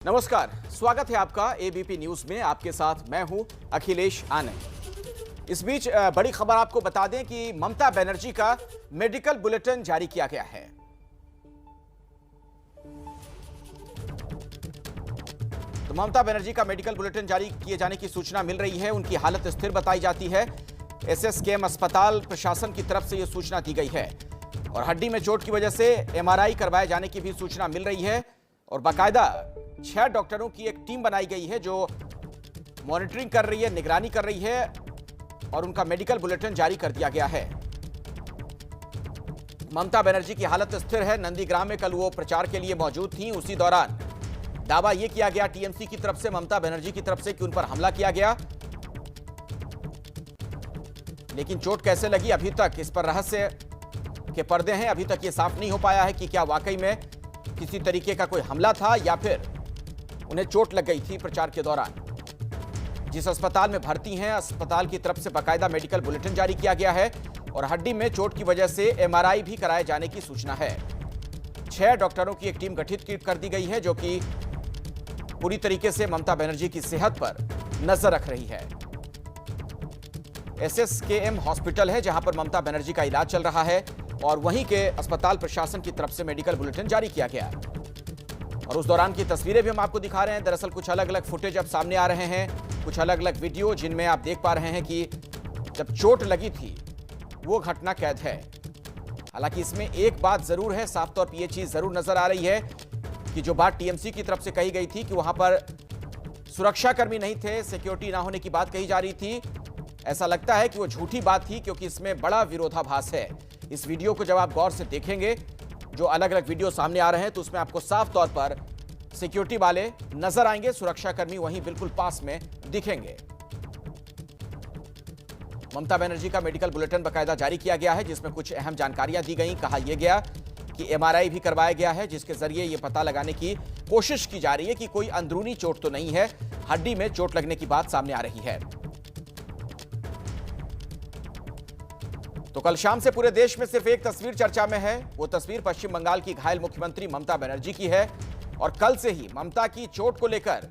नमस्कार, स्वागत है आपका एबीपी न्यूज में। आपके साथ मैं हूं अखिलेश आनंद। इस बीच बड़ी खबर आपको बता दें कि ममता बनर्जी का मेडिकल बुलेटिन जारी किया गया है। तो ममता बनर्जी का मेडिकल बुलेटिन जारी किए जाने की सूचना मिल रही है। उनकी हालत स्थिर बताई जाती है। एसएसकेएम अस्पताल प्रशासन की तरफ से यह सूचना दी गई है और हड्डी में चोट की वजह से एमआरआई करवाए जाने की भी सूचना मिल रही है और बाकायदा 6 डॉक्टरों की एक टीम बनाई गई है जो मॉनिटरिंग कर रही है, निगरानी कर रही है और उनका मेडिकल बुलेटिन जारी कर दिया गया है। ममता बनर्जी की हालत स्थिर है। नंदीग्राम में कल वो प्रचार के लिए मौजूद थी। उसी दौरान दावा यह किया गया टीएमसी की तरफ से, ममता बनर्जी की तरफ से, कि उन पर हमला किया गया। लेकिन चोट कैसे लगी अभी तक इस पर रहस्य के पर्दे हैं। अभी तक यह साफ नहीं हो पाया है कि क्या वाकई में किसी तरीके का कोई हमला था या फिर उन्हें चोट लग गई थी प्रचार के दौरान। जिस अस्पताल में भर्ती हैं, अस्पताल की तरफ से बाकायदा मेडिकल बुलेटिन जारी किया गया है और हड्डी में चोट की वजह से एमआरआई भी कराए जाने की सूचना है। 6 डॉक्टरों की एक टीम गठित कर दी गई है जो कि पूरी तरीके से ममता बनर्जी की सेहत पर नजर रख रही है। एसएसकेएम हॉस्पिटल है जहां पर ममता बनर्जी का इलाज चल रहा है और वहीं के अस्पताल प्रशासन की तरफ से मेडिकल बुलेटिन जारी किया गया और उस दौरान की तस्वीरें भी हम आपको दिखा रहे हैं। दरअसल कुछ अलग अलग फुटेज अब सामने आ रहे हैं, कुछ अलग अलग वीडियो जिनमें आप देख पा रहे हैं कि जब चोट लगी थी वो घटना कैद है। हालांकि इसमें एक बात जरूर है, साफ तौर पर यह चीज जरूर नजर आ रही है कि जो बात टीएमसी की तरफ से कही गई थी कि वहां पर सुरक्षाकर्मी नहीं थे, सिक्योरिटी ना होने की बात कही जा रही थी, ऐसा लगता है कि वो झूठी बात थी क्योंकि इसमें बड़ा विरोधाभास है। इस वीडियो को जब आप गौर से देखेंगे, जो अलग अलग वीडियो सामने आ रहे हैं, तो उसमें आपको साफ तौर पर सिक्योरिटी वाले नजर आएंगे, सुरक्षाकर्मी वहीं बिल्कुल पास में दिखेंगे। ममता बनर्जी का मेडिकल बुलेटिन बाकायदा जारी किया गया है जिसमें कुछ अहम जानकारियां दी गई। कहा यह गया कि एमआरआई भी करवाया गया है जिसके जरिए यह पता लगाने की कोशिश की जा रही है कि कोई अंदरूनी चोट तो नहीं है, हड्डी में चोट लगने की बात सामने आ रही है। तो कल शाम से पूरे देश में सिर्फ एक तस्वीर चर्चा में है। वो तस्वीर पश्चिम बंगाल की घायल मुख्यमंत्री ममता बनर्जी की है और कल से ही ममता की चोट को लेकर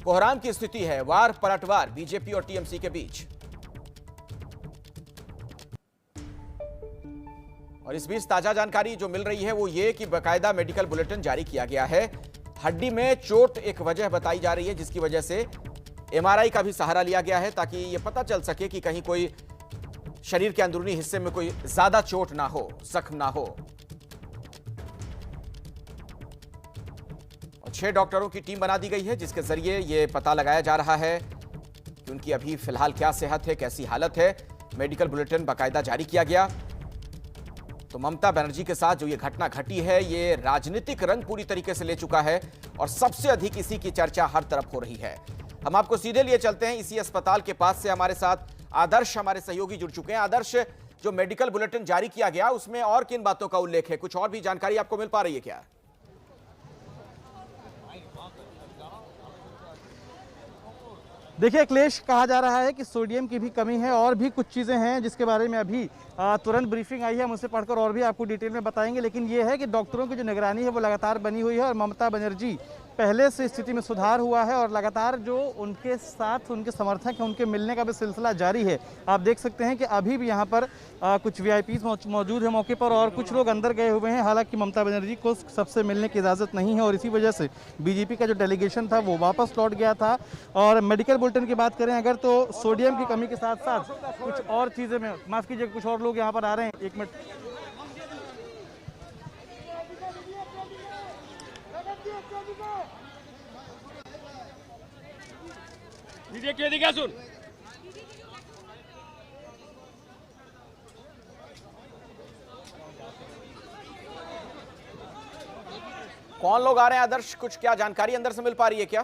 कोहराम की स्थिति है, वार पलटवार बीजेपी और टीएमसी के बीच। और इस बीच ताजा जानकारी जो मिल रही है वो ये कि बाकायदा मेडिकल बुलेटिन जारी किया गया है। हड्डी में चोट एक वजह बताई जा रही है जिसकी वजह से एमआरआई का भी सहारा लिया गया है ताकि यह पता चल सके कि कहीं कोई शरीर के अंदरूनी हिस्से में कोई ज्यादा चोट ना हो, जख्म ना हो। और 6 डॉक्टरों की टीम बना दी गई है जिसके जरिए यह पता लगाया जा रहा है कि उनकी अभी फिलहाल क्या सेहत है, कैसी हालत है। मेडिकल बुलेटिन बाकायदा जारी किया गया। तो ममता बनर्जी के साथ जो ये घटना घटी है ये राजनीतिक रंग पूरी तरीके से ले चुका है और सबसे अधिक इसी की चर्चा हर तरफ हो रही है। हम आपको सीधे लिए चलते हैं इसी अस्पताल के पास से। हमारे साथ आदर्श हमारे सहयोगी जुड़ चुके हैं। आदर्श, जो मेडिकल बुलेटिन जारी किया गया उसमें और किन बातों का उल्लेख है? कुछ और भी जानकारी आपको मिल पा रही है क्या? देखिए अखिलेश, कहा जा रहा है कि सोडियम की भी कमी है और भी कुछ चीज़ें हैं जिसके बारे में अभी तुरंत ब्रीफिंग आई है। हम उसे पढ़कर और भी आपको डिटेल में बताएंगे। लेकिन ये है कि डॉक्टरों की जो निगरानी है वो लगातार बनी हुई है और ममता बनर्जी पहले से स्थिति में सुधार हुआ है और लगातार जो उनके साथ उनके समर्थक हैं उनके मिलने का भी सिलसिला जारी है। आप देख सकते हैं कि अभी भी यहाँ पर कुछ वीआईपीज मौजूद है मौके पर और कुछ लोग अंदर गए हुए हैं। हालांकि ममता बनर्जी को सबसे मिलने की इजाज़त नहीं है और इसी वजह से बीजेपी का जो डेलीगेशन था वो वापस लौट गया था। और मेडिकल बुलेटिन की बात करें अगर, तो सोडियम की कमी के साथ साथ कुछ और चीज़ें में, माफ़ कीजिए, कुछ और लोग यहाँ पर आ रहे हैं। एक मिनट। क्या सुन कौन लोग आ रहे हैं आदर्श? कुछ क्या जानकारी अंदर से मिल पा रही है क्या?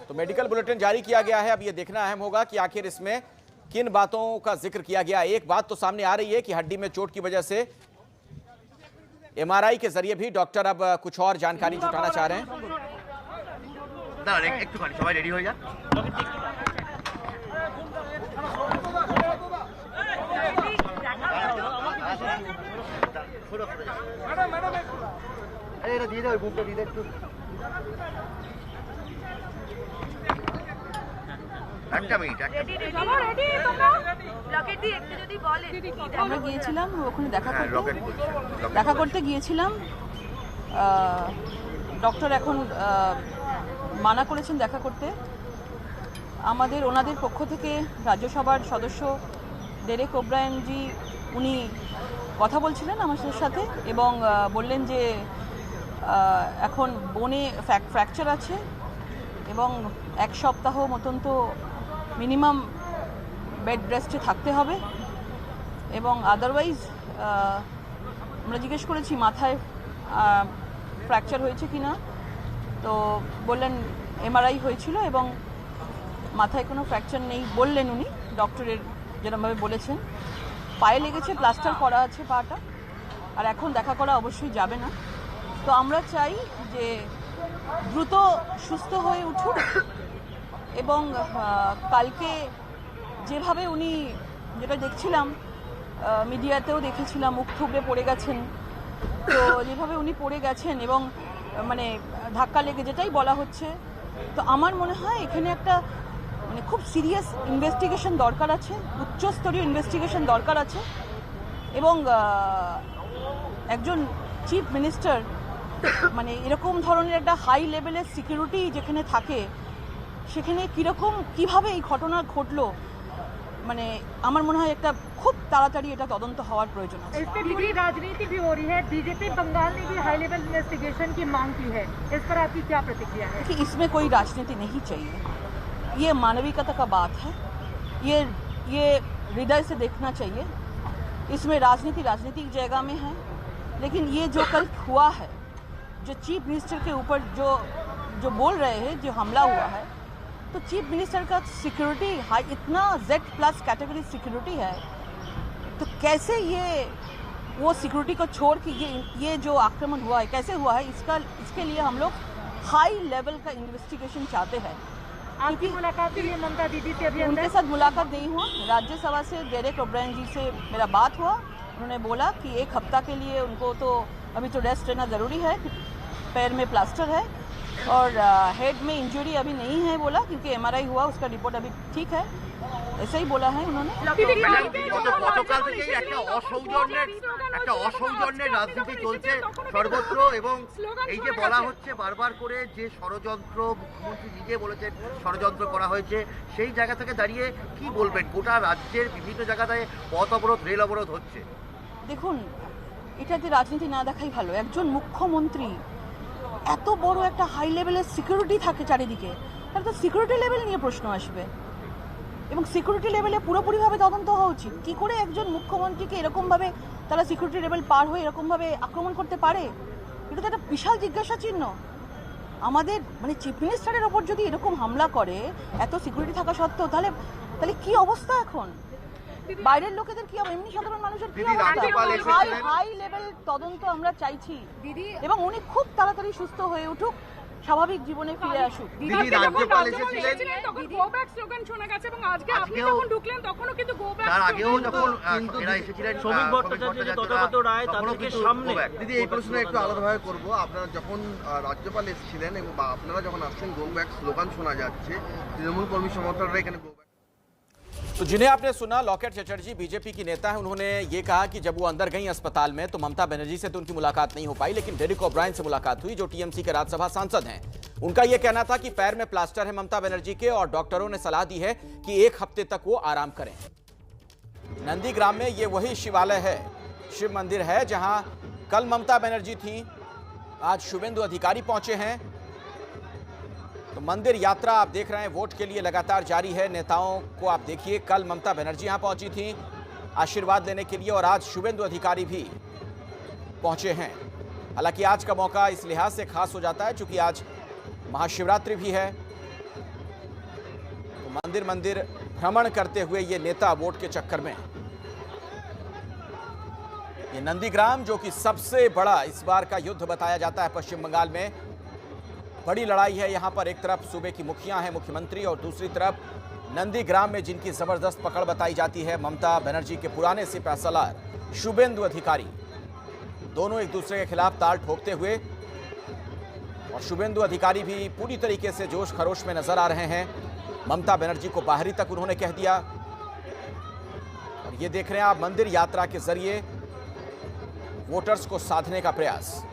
तो मेडिकल बुलेटिन जारी किया गया है। अब यह देखना अहम होगा कि आखिर इसमें किन बातों का जिक्र किया गया। एक बात तो सामने आ रही है कि हड्डी में चोट की वजह से एमआरआई के जरिए भी डॉक्टर अब कुछ और जानकारी जुटाना चाह रहे हैं। আরে এটা দিয়ে দাও, ওই বুকটা দিয়ে দাও একটু। একটা মিনিট, আমরা গিয়েছিলাম ওখানে দেখা হ্যাঁ, করতে রকেট বলছে। দেখা করতে গিয়েছিলাম। ডক্টর এখন মানা করেছেন দেখা করতে। আমাদের ওনাদের পক্ষ থেকে রাজ্যসভার সদস্য ডেরেক ওব্রায়েন জি উনি কথা বলছিলেন আমাদের সাথে এবং বললেন যে এখন বোনে ফ্র্যাকচার আছে এবং 1 সপ্তাহ মতন তো মিনিমাম বেড রেস্টে থাকতে হবে এবং আদারওয়াইজ আমরা জিজ্ঞেস করেছি মাথায় ফ্র্যাকচার হয়েছে কি না, তো বললেন এমআরআই হয়েছিল এবং মাথায় কোনো ফ্র্যাকচার নেই বললেন উনি, ডক্টরের যেরকমভাবে বলেছেন। পায়ে লেগেছে, প্লাস্টার করা আছে পাটা, আর এখন দেখা করা অবশ্যই যাবে না। তো আমরা চাই যে দ্রুত সুস্থ হয়ে উঠুক এবং কালকে যেভাবে উনি, যেটা দেখছিলাম মিডিয়াতেও দেখেছিলাম, মুখ থুবড়ে পড়ে গেছেন, তো যেভাবে উনি পড়ে গেছেন এবং মানে ধাক্কা লেগে যেটাই বলা হচ্ছে, তো আমার মনে হয় এখানে একটা মানে খুব সিরিয়াস ইনভেস্টিগেশন দরকার আছে, উচ্চস্তরীয় ইনভেস্টিগেশন দরকার আছে এবং একজন চিফ মিনিস্টার মানে এরকম ধরনের একটা হাই লেভেলের সিকিউরিটি যেখানে থাকে সেখানে কীরকম কীভাবে এই ঘটনা ঘটলো, মানে আমার মনে হয় একটা খুব তাড়াতাড়ি এটা তদন্ত হওয়ার প্রয়োজন আছে। इस पे पूरी राजनीति भी हो रही है। बीजेपी बंगाल ने भी हाई लेवल इन्वेस्टिगेशन की मांग की है, इस पर आपकी क्या प्रतिक्रिया है? कि इसमें कोई राजनीति नहीं चाहिए, ये मानविकता का बात है, ये हृदय से देखना चाहिए। इसमें राजनीतिक जगह में है, लेकिन ये जो कल हुआ है, जो चीफ मिनिस्टर के ऊपर जो बोल रहे हैं, जो हमला हुआ है, तो चीफ मिनिस्टर का सिक्योरिटी हाई, इतना Z+ कैटेगरी सिक्योरिटी है, तो कैसे वो सिक्योरिटी को छोड़ के ये जो आक्रमण हुआ है कैसे हुआ है, इसके लिए हम लोग हाई लेवल का इन्वेस्टिगेशन चाहते हैं। आपकी मुलाकात के लिए ममता दीदी से अभी उनके साथ मुलाकात नहीं हुआ। राज्यसभा से डेरेक ओब्रायन जी से मेरा बात हुआ, उन्होंने बोला कि 1 हफ्ता के लिए उनको तो अभी तो रेस्ट लेना ज़रूरी है, पैर में प्लास्टर है और हेड में इंजरी अभी नहीं है बोला, क्योंकि एमआरआई हुआ, उसका रिपोर्ट अभी ठीक है, ऐसे ही बोला है उन्होंने। গতকাল থেকেই একটা অসৌজন্যের রাজনীতি চলছে সর্বত্র এবং এই যে বলা হচ্ছে বারবার করে যে ষড়যন্ত্র, মুখ্যমন্ত্রী নিজে বলেছেন ষড়যন্ত্র করা হয়েছে, সেই জায়গা থেকে দাঁড়িয়ে কি বলবেন? গোটা রাজ্যের বিভিন্ন জায়গায় পথ অবরোধ, রেল অবরোধ হচ্ছে। দেখুন, এটাতে রাজনীতি না দেখাই ভালো। একজন মুখ্যমন্ত্রী, এত বড় একটা হাই লেভেলের সিকিউরিটি থাকে চারিদিকে, তাহলে তো সিকিউরিটি লেভেল নিয়ে প্রশ্ন আসবে এবং সিকিউরিটি লেভেলে পুরোপুরিভাবে তদন্ত হওয়া উচিত। কী করে একজন মুখ্যমন্ত্রীকে এরকমভাবে তারা সিকিউরিটি লেভেল পার হয়ে এরকমভাবে আক্রমণ করতে পারে? এটা তো একটা বিশাল জিজ্ঞাসা চিহ্ন। আমাদের মানে চিফ মিনিস্টারের ওপর যদি এরকম হামলা করে এত সিকিউরিটি থাকা সত্ত্বেও, তাহলে কি অবস্থা এখন? বাইরের লোকেদের কি হবে, এমনি সাধারণ মানুষের কি অবস্থা? হাই লেভেল তদন্ত আমরা চাইছি এবং উনি খুব তাড়াতাড়ি সুস্থ হয়ে উঠুক, স্বাভাবিক জীবনে ফিরে আসুক। দিদি রাজ্যপাল এসেছিলেন, তখন গো ব্যাক স্লোগান শোনা গেছে এবং আজকে আপনি যখন ঢুকলেন তখনও কিন্তু গো ব্যাক। তার আগেও যখন এরা এসেছিলেন, শ্রমিক ভট্টাচার্য যে তথাগত রায় তাদেরকে সামনে। দিদি এই প্রশ্ন একটু আলাদাভাবে করব। আপনারা যখন রাজ্যপাল এসেছিলেন এবং আপনারা যখন আসছেন, গো ব্যাক স্লোগান শোনা যাচ্ছে, তৃণমূল কর্মী সমর্থকরা এখানে গো ব্যাক। तो जिन्हें आपने सुना, लॉकेट चटर्जी बीजेपी की नेता है, उन्होंने ये कहा कि जब वो अंदर गई अस्पताल में तो ममता बनर्जी से तो उनकी मुलाकात नहीं हो पाई, लेकिन डेरेक ओब्रायन से मुलाकात हुई, जो टीएमसी के राज्यसभा सांसद हैं। उनका यह कहना था कि पैर में प्लास्टर है ममता बनर्जी के और डॉक्टरों ने सलाह दी है कि 1 हफ्ते तक वो आराम करें। नंदीग्राम में ये वही शिवालय है, शिव मंदिर है, जहां कल ममता बनर्जी थी, आज शुभेंदु अधिकारी पहुंचे हैं। तो मंदिर यात्रा आप देख रहे हैं वोट के लिए लगातार जारी है। नेताओं को आप देखिए, कल ममता बनर्जी यहां पहुंची थी आशीर्वाद लेने के लिए और आज शुभेंदु अधिकारी भी पहुंचे हैं। हालांकि आज का मौका इस लिहाज से खास हो जाता है क्योंकि आज महाशिवरात्रि भी है, तो मंदिर मंदिर भ्रमण करते हुए ये नेता वोट के चक्कर में। ये नंदीग्राम जो कि सबसे बड़ा इस बार का युद्ध बताया जाता है पश्चिम बंगाल में, बड़ी लड़ाई है यहाँ पर। एक तरफ सूबे की मुखिया है, मुख्यमंत्री, और दूसरी तरफ नंदीग्राम में जिनकी जबरदस्त पकड़ बताई जाती है ममता बनर्जी के पुराने सिपहसालार शुभेंदु अधिकारी। दोनों एक दूसरे के खिलाफ ताल ठोकते हुए, और शुभेंदु अधिकारी भी पूरी तरीके से जोश खरोश में नजर आ रहे हैं। ममता बनर्जी को बाहरी तक उन्होंने कह दिया। और ये देख रहे हैं आप मंदिर यात्रा के जरिए वोटर्स को साधने का प्रयास।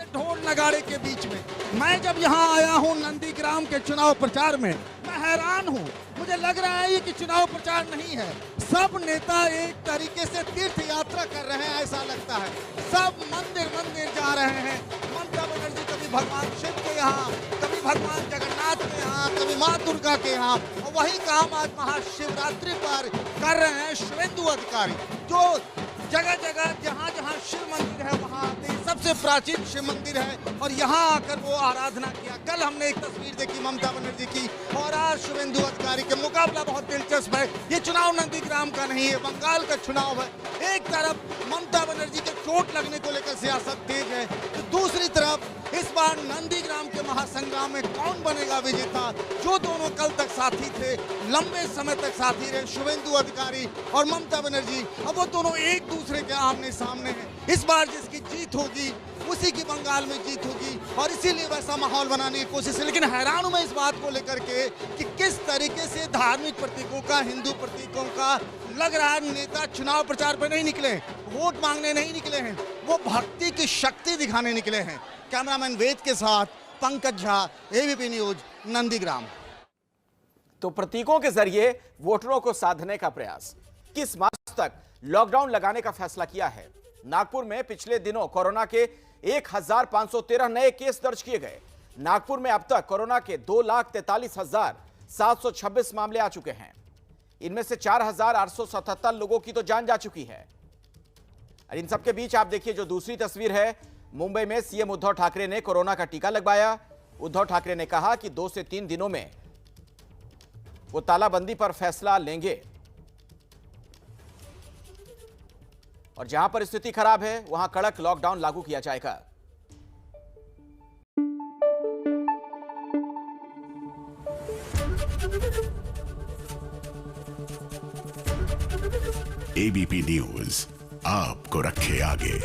ढोल नगाड़े के बीच में मैं जब यहाँ आया हूँ नंदीग्राम के चुनाव प्रचार में, मैं हैरान हूँ। मुझे लग रहा है ये कि चुनाव प्रचार नहीं है, सब नेता एक तरीके से तीर्थ यात्रा कर रहे हैं ऐसा लगता है। सब मंदिर मंदिर जा रहे हैं। ममता बनर्जी कभी भगवान शिव के यहाँ, कभी भगवान जगन्नाथ के यहाँ, कभी माँ दुर्गा के यहाँ, और वही काम आज महाशिवरात्रि पर कर रहे हैं शुभेंदु अधिकारी, जो जगह जगह जहाँ जहाँ शिव मंदिर है वहाँ आते हैं। सबसे प्राचीन शिव मंदिर है और यहाँ आकर वो आराधना किया। कल हमने एक तस्वीर देखी ममता बनर्जी की, और आज शुभेंदु अधिकारी के मुकाबला बहुत दिलचस्प है। ये चुनाव नंदीग्राम का नहीं है, बंगाल का चुनाव है। एक तरफ ममता बनर्जी के चोट लगने को लेकर सियासत तेज है, तो दूसरी तरफ इस बार नंदीग्राम के महासंग्राम में कौन बनेगा विजेता। जो दोनों कल तक साथी थे, लंबे समय तक साथी रहे, शुभेंदु अधिकारी और ममता बनर्जी, अब वो दोनों एक दूसरे के आमने सामने हैं। इस बार जिसकी जीत होगी उसी की बंगाल में जीत होगी, और इसीलिए वैसा माहौल बनाने की कोशिश है। लेकिन हैरान हूं मैं इस बात को लेकर के कि किस तरीके से धार्मिक प्रतीकों का, हिंदू प्रतीकों का, लग रहा है नेता चुनाव प्रचार पर नहीं निकले, वोट मांगने नहीं निकले हैं, वो भक्ति की शक्ति दिखाने निकले हैं। कैमरामैन वेद के साथ पंकज झा, एबीपी न्यूज, नंदीग्राम। तो प्रतीकों के जरिए वोटरों को साधने का प्रयास। किस मार्च तक लॉकडाउन लगाने का फैसला किया है। नागपुर में पिछले दिनों कोरोना के 1513 नए केस दर्ज किए गए। नागपुर में अब तक कोरोना के 2,43,726 मामले आ चुके हैं। इनमें से 4,877 लोगों की तो जान जा चुकी है। और इन सबके बीच आप देखिए जो दूसरी तस्वीर है, मुंबई में सीएम उद्धव ठाकरे ने कोरोना का टीका लगवाया। उद्धव ठाकरे ने कहा कि 2 से 3 दिनों में वो तालाबंदी पर फैसला लेंगे, और जहां पर स्थिति खराब है वहां कड़क लॉकडाउन लागू किया जाएगा। एबीपी न्यूज आपको रखे आगे।